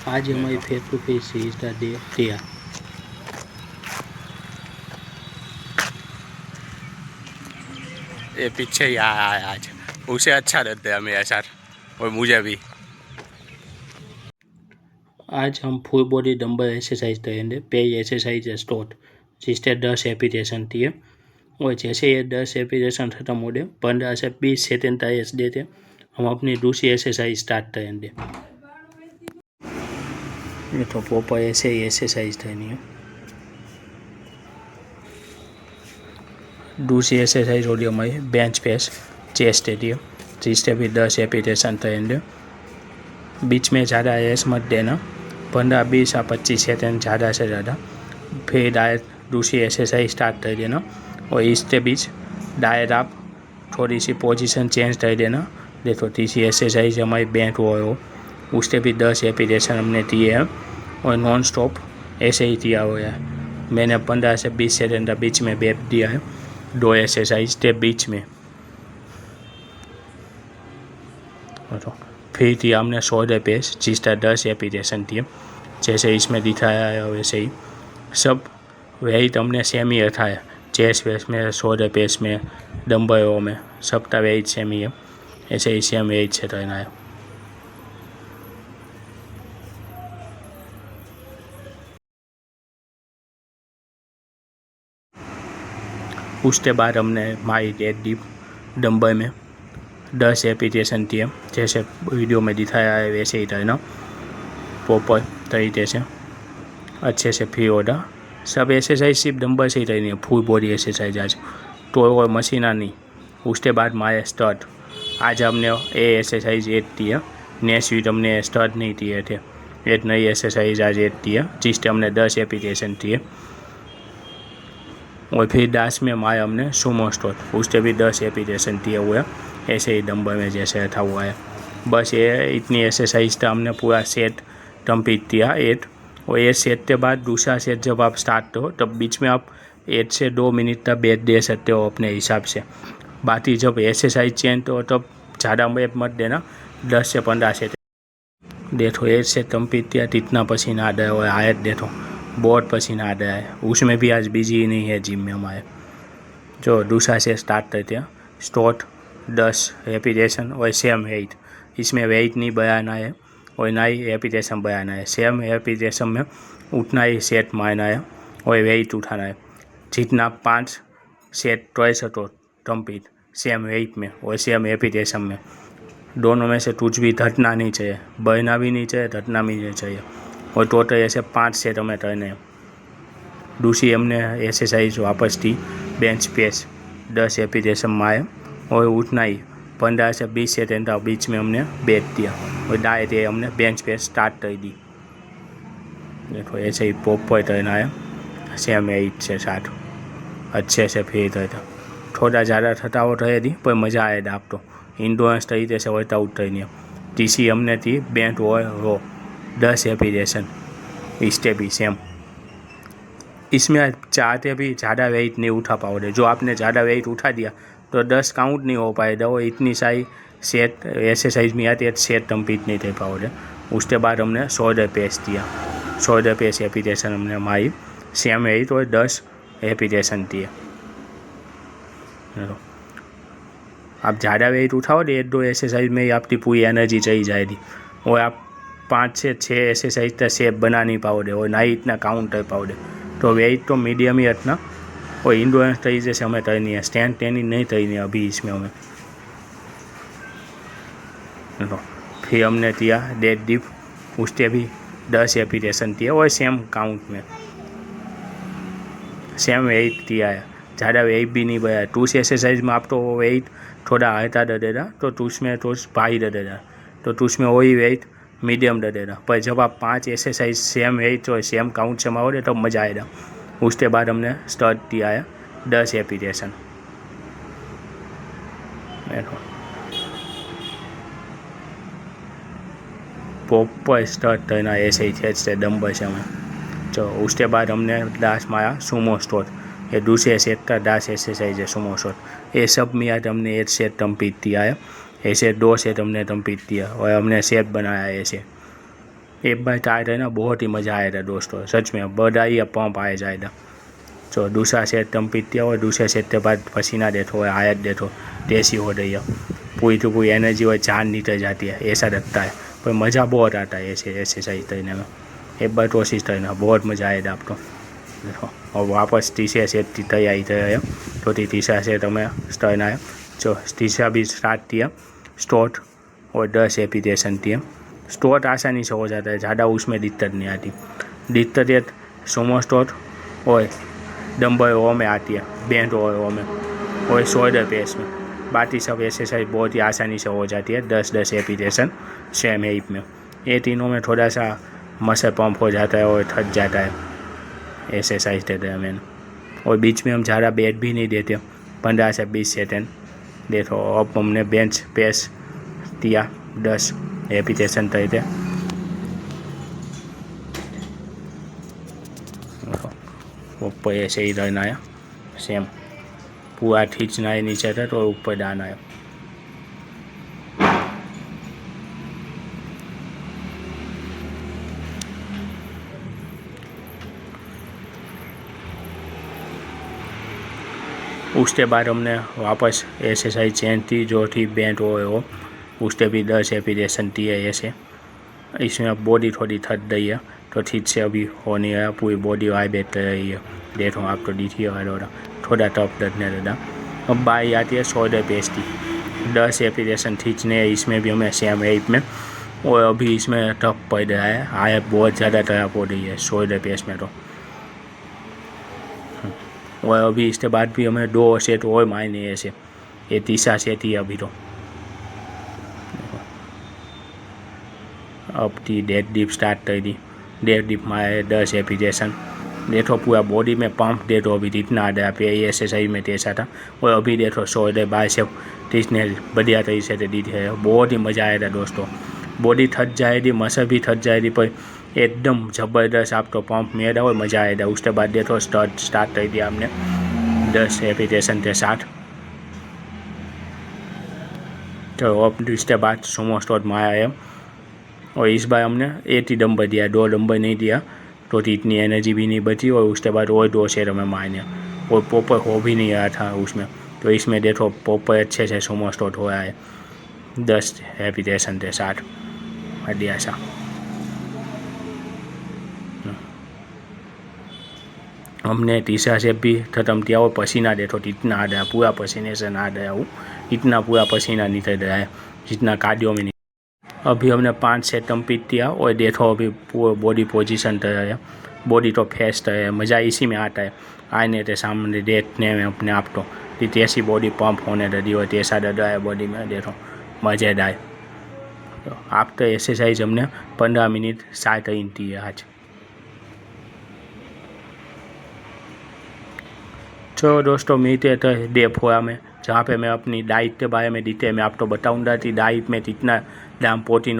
आज हमारी face to face series का डे किया। ये पीछे ही आया है आज, उसे अच्छा रहता है मेरे साथ और मुझे भी। आज हम फुल बॉडी डंबल एक्सरसाइज करेंगे। पहली एक्सरसाइज है स्क्वाट, जिससे 10 रेपिटेशन थी और जैसे ये 10 रेपिटेशन खत्म हो गए 15 से 20 सेकंड का रेस्ट देते हम अपनी दूसरी एक्सरसाइज स्टार्ट करेंगे। ये तो प्रॉपर ऐसे ही एक्सरसाइज करनी है। दूसरी एक्सरसाइज हो रही हमारी बेंच प्रेस चेस्ट एरिया, जिससे भी 10 रेपिटेशन करेंगे। बीच में ज़्यादा रेस्ट मत देना, 15-20 या 25 सेकंड ज़्यादा से ज़्यादा। फिर डायरेक्ट दूसरी एक्सरसाइज स्टार्ट कर देना और इसके बीच डायरेक्ट आप थोड़ी सी पोजीशन चेंज कर देना। देखो तीसरी एक्सरसाइज हमारी बेंच वो हो, उसके भी 10 रेपिटेशन हमने दिए हैं और नॉन स्टॉप ऐसे ही दिया हुआ है। मैंने 15 से 20 सेकंड का बीच में गैप दिया है 2 एक्सरसाइज के बीच में। तो फिर दिया हमने शोल्डर प्रेस, जिसका 10 रेपिटेशन दिए, जैसे इसमें दिखाया है वैसे ही। सब वेट हमने सेम ही रखा है, चेस्ट प्रेस में, शोल्डर प्रेस में, डंबलों में, सबका वेट सेम ही है। ऐसे ही सेम वेट से रहना है। उसके बाद हमने मारी डेड डंबल में 10 रेपिटेशन दिए, जैसे वीडियो में दिखाया है वैसे ही रहना, प्रॉपर तरीके से अच्छे से फ्री होगा। सब एक्सरसाइज सिर्फ डंबल से ही रहनी है, फुल बॉडी एक्सरसाइज आज, तो और मशीना नहीं। उसके बाद मारे स्टड, आज हमने ये एक्सरसाइज एड दी है, नेक्स्ट वीक हमने स्टड नहीं दिए थे, एक नई एक्सरसाइज आज एड दी है, जिससे हमने 10 रेपिटेशन दिए। और फिर दास में मारे हमने सुमो स्क्वाट, उससे भी 10 रेपिटेशन दिए हुए हैं, ऐसे ही डंबल में जैसे रखा हुआ है। बस ये इतनी एक्सरसाइज का हमने पूरा सेट कंप्लीट किया 8। और ये सेट के बाद दूसरा सेट जब आप स्टार्ट करो तब बीच में आप 1 से 2 मिनट का ब्रेक दे सकते हो अपने हिसाब से। बाकी जब एक्सरसाइज चेंज हो तब ज़्यादा ब्रेक मत देना, 10 से 15 सेट देखो। 1 सेट कंप्लीट किया, इतना पसीना आ रहा है और आयत देखो बहुत पसीना आ रहा है। उसमें भी आज बिजी ही नहीं है जिम में हमारे। जो दूसरा से स्टार्ट करते हैं, स्क्वाट 10 रेपिटेशन और सेम वेट, इसमें वेट नहीं बढ़ाना है और ना ही रेपिटेशन बढ़ाना है। सेम रेपिटेशन में उतना ही सेट मारना है और वेट उठाना है। जितना 5 सेट कर सको कंप्लीट सेम वेट में और सेम रेपिटेशन में, दोनों में से कुछ भी घटना नहीं चाहिए, बढ़ना भी नहीं चाहिए, घटना भी नहीं चाहिए। और टोटल ऐसे 5 सेट हमें करने हैं। दूसरी हमने एक्सरसाइज वापस थी बेंच प्रेस 10 रेपिटेशन मारे और उतना ही 15 से 20 सेकंड का बीच में हमने ब्रेक दिया और डायरेक्ट ये हमने बेंच प्रेस स्टार्ट कर दी। देखो ऐसे ही प्रॉपर करना है, सेम वेट से साथ अच्छे से फिर करता। थोड़ा ज़्यादा थकावट रहेगी पर मज़ा आएगा आपको। इंडोरेंस तरीके से वर्कआउट करनी है। तीसरी हमने थी बेंच और रो 10 रेपिटेशन, इसके भी सेम। इसमें चाहते भी ज़्यादा वेट नहीं उठा पाओगे। जो आपने ज़्यादा वेट उठा दिया तो 10 काउंट नहीं हो पाएगा और इतनी सारी सेट एक्सरसाइज में आती है, सेट कंप्लीट नहीं कर पाओगे। उसके बाद हमने शोल्डर प्रेस दिया, शोल्डर प्रेस रेपिटेशन हमने मारी सेम वेट और 10 रेपिटेशन दिए। आप ज़्यादा वेट उठाओ तो 1-2 एक्सरसाइज में ही आपकी पूरी एनर्जी चली जाएगी और आप 5 से 6 एक्सरसाइज का शेप बना नहीं पाओगे और ना ही इतना काउंट कर पाओगे। तो वेट तो मीडियम ही रखना और इंडोरेंस तरीके से हमें करनी है, स्ट्रेंथ ट्रेनिंग नहीं करनी है अभी इसमें हमें। फिर हमने किया डेड डिप, उसके भी 10 रेपिटेशन दिए और सेम काउंट में सेम वेट दिया है, ज़्यादा वेट भी नहीं बढ़ाया। टूस एक्सरसाइज में आपको वो वेट थोड़ा हल्का दे देगा तो टूस में तो भारी दे देगा, तो टूस में वही वेट मीडियम दे देगा। पर जब आप 5 एक्सरसाइज सेम वेट और सेम काउंट से मारोगे तो मज़ा आएगा। उसके बाद हमने स्टार्ट दिया है 10 रेपिटेशन। प्रॉपर स्टार्ट करना ऐसे ही थे से डंबल से हमें। तो उसके बाद हमने दास मारा सुमो स्क्वाट, ये दूसरे सेट का दास एक्सरसाइज है सुमो स्क्वाट। ये सब में आज हमने 1 सेट कंप्लीट किया है, ऐसे 2 सेट हमने कंप्लीट किया और हमने सेट बनाया है ऐसे। एक बार ट्राई करना, बहुत ही मज़ा आया था दोस्तों, सच में बढ़िया पंप आया जाए था। जो दूसरा सेट तुम पीते हो, दूसरे सेट के बाद पसीना देते हो, आयत देते हो, देसी हो रही है, पूरी तो पूरी एनर्जी और जान निकल जाती है, ऐसा लगता है। पर मज़ा बहुत आता है ऐसे एक्सरसाइज करने में। एक बार कोशिश करना, बहुत मज़ा आएगा आपको। देखो और वापस तीसरे सेट की तैयारी कर रहे हो, तो तीसरा सेट हमें करना है। जो तीसरा भी स्टार्ट किया, स्टोट और 10 रेपिटेशन किए। स्टोट आसानी से हो जाता है, ज़्यादा उसमें दिक्कत नहीं आती। दिक्कत ये सुमो स्टोट और डंबल रो में आती है, बेंच रो में और शोल्डर प्रेस में। बाकी सब एक्सरसाइज बहुत ही आसानी से हो जाती है, 10-10 रेपिटेशन सेम हिप में। ये तीनों में थोड़ा सा मसल पंप हो जाता है और थक जाता है एक्सरसाइज के दरमियान। और बीच में हम ज़्यादा बेट भी नहीं देते, 15 से 20 सेकेंड। देखो अब हमने बेंच प्रेस किया 10 रेपिटेशन करके। ऊपर ऐसे ही रहना है, सेम पूरा खींचना है नीचे तक और ऊपर डालना है। उसके बाद हमने वापस एक्सरसाइज चेंज की, जो थी बेंट हो, उसके भी 10 रेपिटेशन की है ऐसे। इसमें बॉडी थोड़ी थक गई है, तो ठीक से अभी हो नहीं रहा, पूरी बॉडी वाइब्रेट कर रही है। देखो आपको दिखी है, थोड़ा टफ लगने लगा। अब बारी आती है शोल्डर प्रेस की, 10 रेपिटेशन खींचने है, इसमें भी हमें सेम हिप में। और अभी इसमें टफ पड़ रहा है, हाइप बहुत ज़्यादा टफ हो रही है शोल्डर प्रेस में तो। और अभी इसके बाद भी हमें 2 सेट और मारने ऐसे, ये तीसरा सेट ही अभी तो। अब थी डेड डिप स्टार्ट कर दी, डेड डिप मारे 10 रेपिटेशन। देखो पूरा बॉडी में पंप दे तो अभी इतना आ पे ये एक्सरसाइज में ऐसा था। और अभी देखो शोल्डर बाइसेप किसने बढ़िया तरीके से दी है, बहुत ही मज़ा आया था दोस्तों। बॉडी थक जाएगी, मसल भी थक जाएगी, पर एकदम ज़बरदस्त आपको पंप मिलेगा और मज़ा आएगा। उसके बाद देखो स्टार्ट कर दिया हमने 10 रेपिटेशन के साथ। तो अब इसके बाद सुमो स्टोट मारा है, और इस बार हमने 80 डंबल दिया, 2 डंबल नहीं दिया, तो इतनी एनर्जी भी नहीं बची। और उसके बाद और 2 सेट हमें मारने, और प्रॉपर हो भी नहीं रहा था उसमें। तो इसमें देखो प्रॉपर अच्छे से सुमो स्टोट हो रहा है 10 रेपिटेशन के साथ, बढ़िया सा। हमने तीसरा सेट भी ख़त्म किया और पसीना देखो इतना आ रहा, पूरा पसीने से नहा रहा हूँ, इतना पूरा पसीना निकल रहा है जितना कार्डियो में। अभी हमने 5 सेट कंप्लीट किया और देखो अभी पूरा बॉडी पोजीशन तो है, बॉडी तो फेस तो है। मज़ा इसी में आता है, आने के सामने देखने में अपने आप को जैसी बॉडी पंप होने लगी हो, ऐसा डरा है बॉडी में, देखो मज़ेदार। तो आप तो एक्सरसाइज हमने 15 मिनट 7 इंच की है आज। तो दोस्तों मिलते तो डे 4 में, जहाँ पे मैं अपनी डाइट के बारे में डिटेल में आपको बताऊंगा कि डाइट में कितना ग्राम प्रोटीन